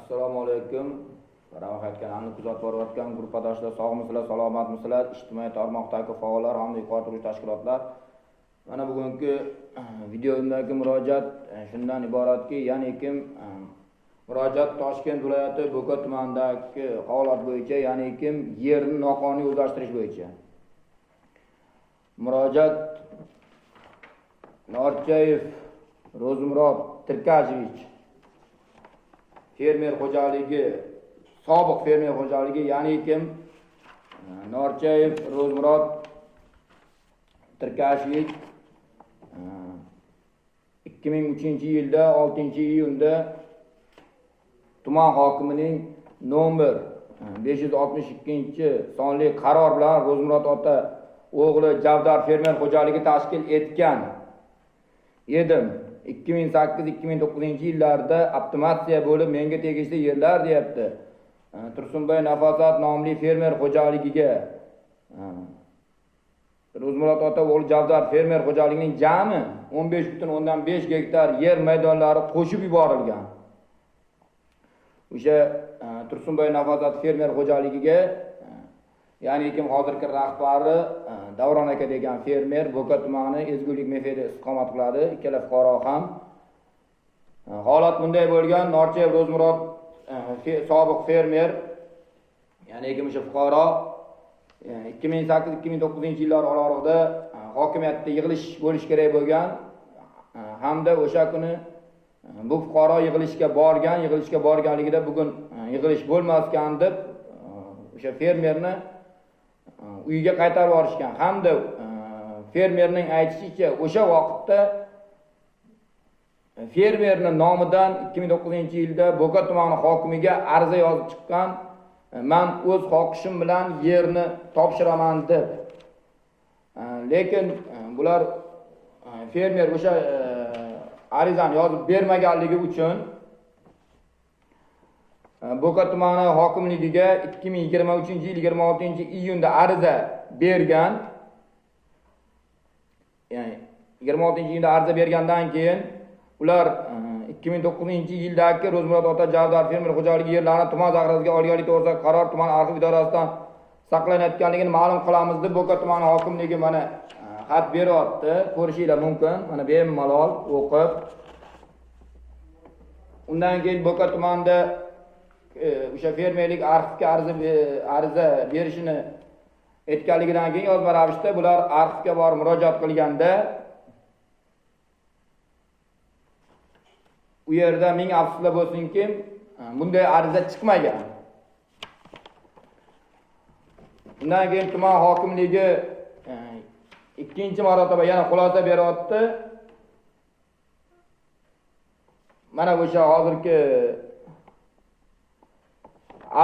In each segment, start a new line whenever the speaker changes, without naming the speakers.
Assalomu alaykum. Rahmat kanalni kuzatib borayotgan guruhdoshlar, sog'misizlar, salomatmisizlar? Ijtimoiy tarmoqdagi faollar hamda yuqori turli tashkilotlar. Mana bugungi videomdagi murojaat shundan iboratki, ya'ni kim murojaat Toshkent viloyati Bo'ka tumanidagi holat bo'yicha, ya'ni kim yerni noqonuniy o'zlashtirish bo'yicha. Murojaat Norchayev Ro'zmurod Tirkashevich fermer xo'jaligi, sobiq fermer xo'jaligi, ya'ni kim Norchayev Ro'zmurod Tirkashevich 2003-yilda 6-iyunda tuman hokimining nomer 562-sonli qaror bilan Ro'zmurod ota o'g'li Javdar fermer xo'jaligi tashkil etgan edim. 2008-2009-yillarda optimatsiya bo'lib menga tegishli yerlar deyapti. Tursunboy Nafosat nomli fermer xo'jaligiga Ro'zmurod ota o'g'li Javdar fermer xo'jaligining jami 15,5 gektar yer maydonlari qo'shib yuborilgan. O'sha Tursunboy Nafosat fermer xo'jaligiga, ya'ni kim hozirgi rahbari Davron aka degan fermer Bo'ka tumani Ezgulik mefeda istiqomat qiladi. Ikkala fuqaro ham. Holat bunday bo'lgan. Norchayev Ro'zmurod sobiq fermer, ya'ni kim o'sha fuqaro 2008-2009-yillar oralig'ida hokimiyatda yig'ilish bo'lish kerak bo'lgan hamda o'sha kuni bu fuqaro yig'ilishga borganligida bugun yig'ilish bo'lmaskan deb o'sha fermerni uyiga qaytarib yuborishgan hamda fermerning aytishicha o'sha vaqtda fermerning nomidan 2009-yilda Bo'ka tumani hokimiga ariza yozib chiqqan, men o'z xohishim bilan yerni topshiraman deb. Lekin bular fermer o'sha arizani yozib bermaganligi uchun Bo'ka tumani hokimligiga 2023-yil 26-iyunda ariza bergan. Ya'ni 26-iyunda ariza bergandan keyin ular 2009-yildagi Ro'zmurod ota Javdar fermer xo'jaligi yerlarini tuman zaxirasiga olganlik to'g'risida qaror tuman arxiv idorasidan saqlanayotganligini ma'lum qilamiz deb Bo'ka tumani hokimligi mana xat beryapti. Ko'rishingiz mumkin. Mana bemalol o'qib. Undan keyin Bo'ka tumanida o'sha fermerlik arxivga ariza berishini aytganligidan keyin yozma ravishda bular arxivga borib murojaat qilganda u yerda ming afsuslar bo'lsinki, bunday ariza chiqmagan. Undan keyin tuman hokimligi ikkinchi marotaba yana xulosa beryapti. Mana o'sha hozirgi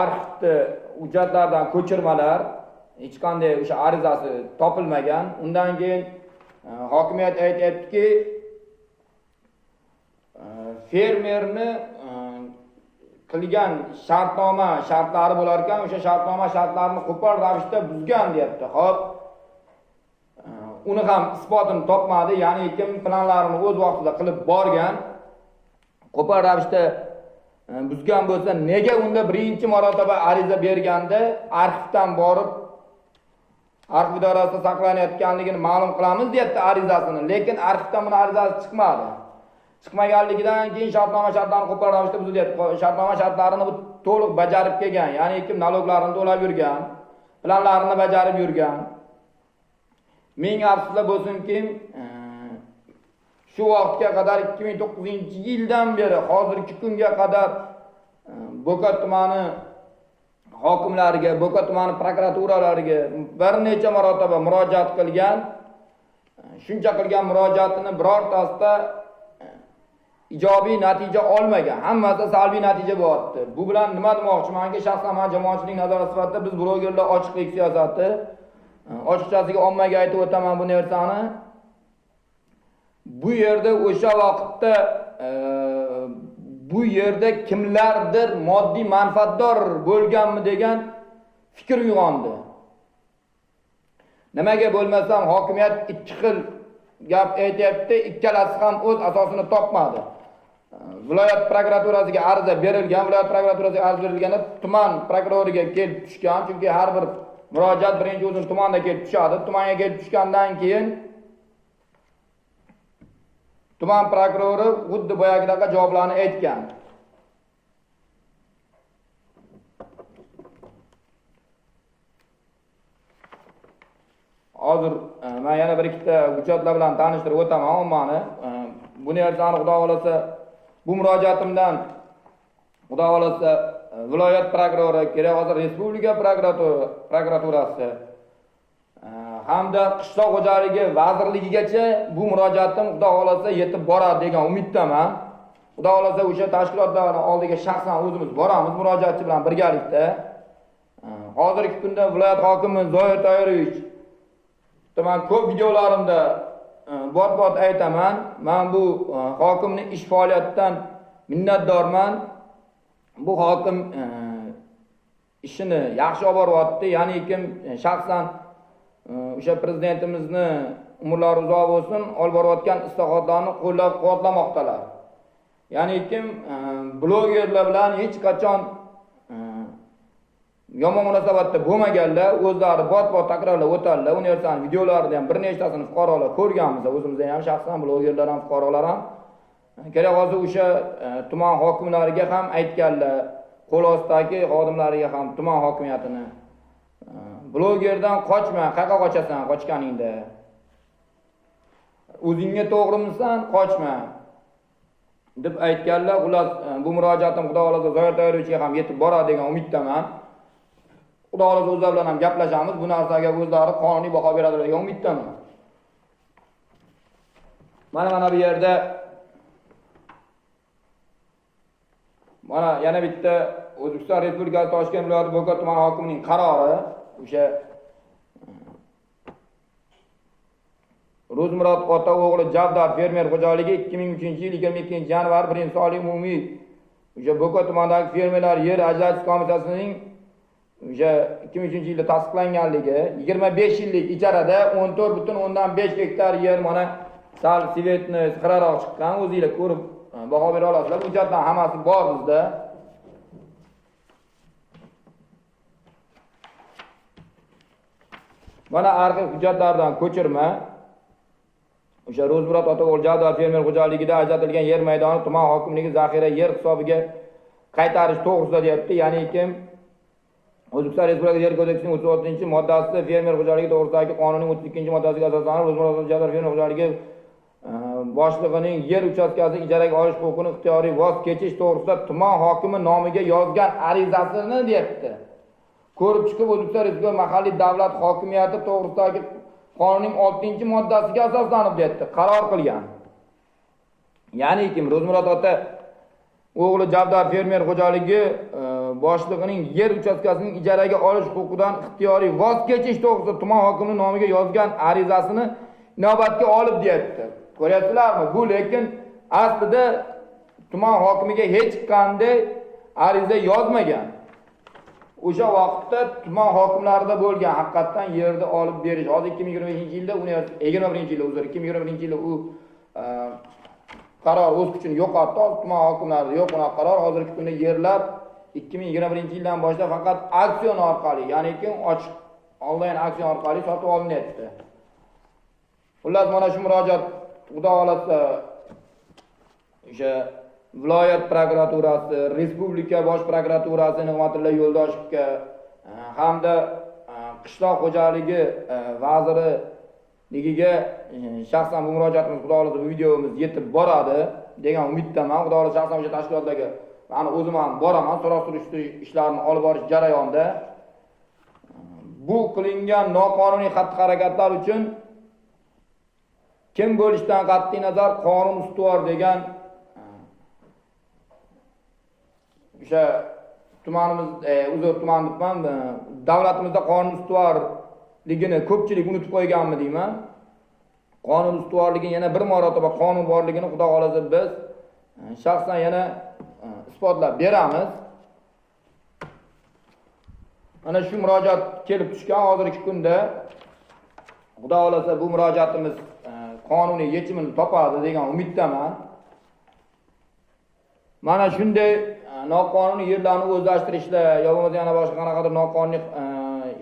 arxivda hujjatlardan ko'chirmalar, hech qanday o'sha arizasi topilmagan. Undan keyin hokimiyat aytayaptiki, fermerni qilgan shartlari bo'lar ekan, o'sha shartlarini qo'pol ravishda buzgan deyapti. Xo'p, uni ham isbotini topmadi, ya'ni kim planlarini o'z vaqtida qilib borgan, qo'pol ravishda buzgan bo'lsa, nega unda birinchi marotaba ariza berganda arxivdan borib arxiv idorasida saqlanayotganligini ma'lum qilamiz deyapti arizasini, lekin arxivdan buni arizasi chiqmadi. Chiqmaganligidan keyin shartlarni qo'pol ravishda buzilyapti. Shartnoma shartlarini to'liq bajarib kelgan, ya'ni kim naloglarini to'lab yurgan, planlarini bajarib yurgan. Ming afsuslar bo'lsinki, shu vaqtga qadar 2009-yildan beri hozirgi kunga qadar Bo'ka tumani hokimlariga, Bo'ka tumani prokuraturalariga bir necha marotaba murojaat qilgan. Shuncha qilgan murojaatini birortasida ijobiy natija olmagan. Hammasi salbiy natija bo'lyapti. Bu bilan nima demoqchimanki, shaxsan men jamoatchilik nazorati sifatida biz blogerlar ochiqlik siyosati, ochiqchasiga ommaga aytib o'taman bu narsani. Bu yerda o'sha vaqtda bu yerda kimlardir moddiy manfaatdor bo'lganmi degan fikr uyg'ondi. Nimaga bo'lmasam hokimiyat ikki xil gap aytayapti, ikkalasi ham o'z asosini topmadi. viloyat prokuraturasiga ariza berilgan, viloyat prokuraturasiga ariza berilganda tuman prokuroriga kelib tushgan, chunki har bir murojaat birinchi o'zini tumanda kelib tushadi. Tumanga kelib tushgandan keyin tuman prokurori xuddi boyagidaqa javoblarni aytgan. Hozir men yana bir ikkita hujjatlar bilan tanishtirib o'taman ommani. Buni ersani xudo xolasa bu murojaatimdan xudo xolasa viloyat prokurori, kerak hozir respublika prokuraturasi hamda qishloq xo'jaligi vazirligigacha bu murojaatim xudo xolasa yetib boradi degan umiddaman. Xudo xolasa o'sha tashkilotlar oldiga shaxsan o'zimiz boramiz murojaatchi bilan birgalikda. Hozirgi kunda viloyat hokimi Zoir Toyrovich men ko'p videolarimda bot aytaman. Men bu hokimning ish faoliyatidan minnatdorman. Bu hokim ishini yaxshi olib boryapti. Ya'ni kim shaxsan o'sha prezidentimizni umrlari uzoq bo'lsin, olib borayotgan islohotlarni qo'llab-quvvatlamoqdalar. Ya'ni kim blogerlar bilan hech qachon yomon munosabatda bo'lmaganlar, o'zlari bot takrorlab o'tadilar. Universitet videolarida ham bir nechtasini fuqarolar ko'rganmiz. O'zimizda ham shaxsan blogerlar ham fuqarolar ham kerak hozir o'sha tuman hokimlariga ham aytganlar, qo'l ostidagi xodimlariga ham tuman hokimiyatini blogerdan qochma, qayerga qochasan qochganingda. O'zingga to'g'rimisan, qochma deb aytganlar. Xullas bu murojaatim xudo xolasa Zoir Toyrovichga ham yetib boradi degan umiddaman. Xudo xolasa o'zlari bilan ham gaplashamiz. Bu narsaga o'zlari qonuniy baho beradilar degan umiddaman. Mana bu yerda mana yana bitta O'zbekiston Respublikasi Toshkent viloyati Bo'ka tumani hokimining qarori, o'sha Ro'zmurod ota o'g'li Javdar fermer xo'jaligi 2003-yil 22-yanvar 1-oylik umumiy o'sha Bo'ka tumanidagi fermerlar yer ajratish komissiyasining o'sha 2003-yilda tasdiqlanganligi 25 yillik ijarada 14,5 gektar yer mana sal sivetni xiraroq chiqqan, o'zingizlar ko'rib baho bera olasizlar. Hujjatlar hammasi bor bizda. Mana arxiv hujjatlardan ko'chirma. O'sha Ro'zmurod ota o'g'li Javdar fermer xo'jaligida ajratilgan yer maydoni tuman hokimligi zaxira yer hisobiga qaytarish to'g'risida deyapti. Ya'ni kim O'zbekiston Respublikasi Yer kodeksining 36-moddasida fermer xo'jaligi to'g'risidagi qonunning 32-moddasiga asosan Ro'zmurod ota Javdar fermer xo'jaligi boshlig'ining yer uchastkasini ijaraga olish huquqini ixtiyoriy voz kechish to'g'risida tuman hokimi nomiga yozgan arizasini deyapti. Ko'rib chiqib O'zbekiston Respublikasi mahalliy davlat hokimiyati to'g'risidagi qonunning 6-moddasiga asoslanib deyapti, qaror qilgan. Ya'ni kim Ro'zmurod ota o'g'li Javdar fermer xo'jaligi boshlig'ining yer uchastkasining ijaraga olish huquqidan ixtiyoriy voz kechish to'g'risida tuman hokimi nomiga yozgan arizasini inobatga olib deyapti. Ko'ryapsizlarmi? Bu lekin aslida tuman hokimiga hech qanday ariza yozmagan. O'sha vaqtda tuman hokimlarida bo'lgan haqiqatan yerni olib berish. Hozir 2021-yilda, 21-yilda 2021-yilda u qaror o'z kuchini yo'qotdi. Tuman hokimlarida yo'q unaqa qaror. Hozirgi kunda yerlar 2021-yildan boshlab faqat aksion orqali, ya'ni kim ochiq onlayn aksion orqali sotib olinyapti. Xullas mana shu murojaat xudo xolasa o'sha viloyat prokuraturasi, respublika bosh prokuraturasi Nig'matilla Yo'ldoshovga hamda qishloq xo'jaligi vazirligiga shaxsan bu murojaatimiz xudo xolasa bu videomiz yetib boradi degan umiddaman. Xudo xolasa shaxsan o'sha tashkilotlarga meni o'zim ham boraman, so'roq surishtirish ishlarini olib borish jarayonida. Bu qilingan noqonuniy xatti-harakatlar uchun kim bo'lishdan qat'iy nazar qonun ustuvor degan o'sha tumanimiz tumanimizdan davlatimizda qonun ustuvorligini ko'pchilik unutib qo'yganmi deyman. Qonun ustuvorligini yana bir marotaba qonun borligini xudo xolasa biz shaxsan yana isbotlab beramiz. Ana shu murojaat kelib tushgan hozirgi kunda xudo xolasa bu murojaatimiz qonuniy yechimini topadi degan umiddaman. Mana shunday noqonuniy yerlarni o'zlashtirishlar, yo bo'lmasa yana boshqa qanaqadir noqonuniy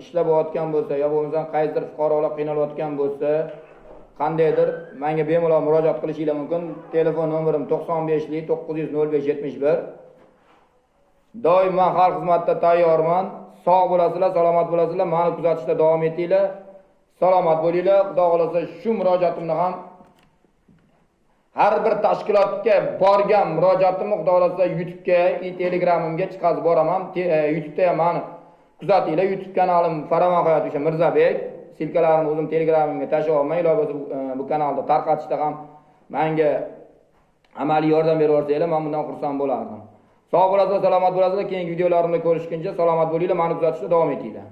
ishlar bo'layotgan bo'lsa, yo bo'lmasa qaysidir fuqarolar qiynalayotgan bo'lsa, qandaydir menga bemalol murojaat qilishinglar mumkin. Telefon nomerim 95 900 05 71. Doim men xalq xizmatida tayyorman. Sog' bo'lasizlar, salomat bo'lasizlar, meni kuzatishda davom etinglar. Salomat bo'linglar. Xudo xolasa shu murojaatimni ham har bir tashkilotga borgan murojaatimni xudo xolasa YouTube'ga, Telegramimga chiqazib boraman. YouTube'da ham meni kuzatinglar. YouTube kanalim Faravon Hayot o'sha Mirzabek. Silkalarimni o'zim Telegramimga tashlab olmay, iloji bu kanalda tarqatishda ham menga amaliy yordam berib o'rsanglar, men bundan xursand bo'lardim. Sog' bo'lasizlar, salomat bo'lasizlar. Keyingi videolarimda ko'rishguncha salomat bo'linglar, meni kuzatishda davom etinglar.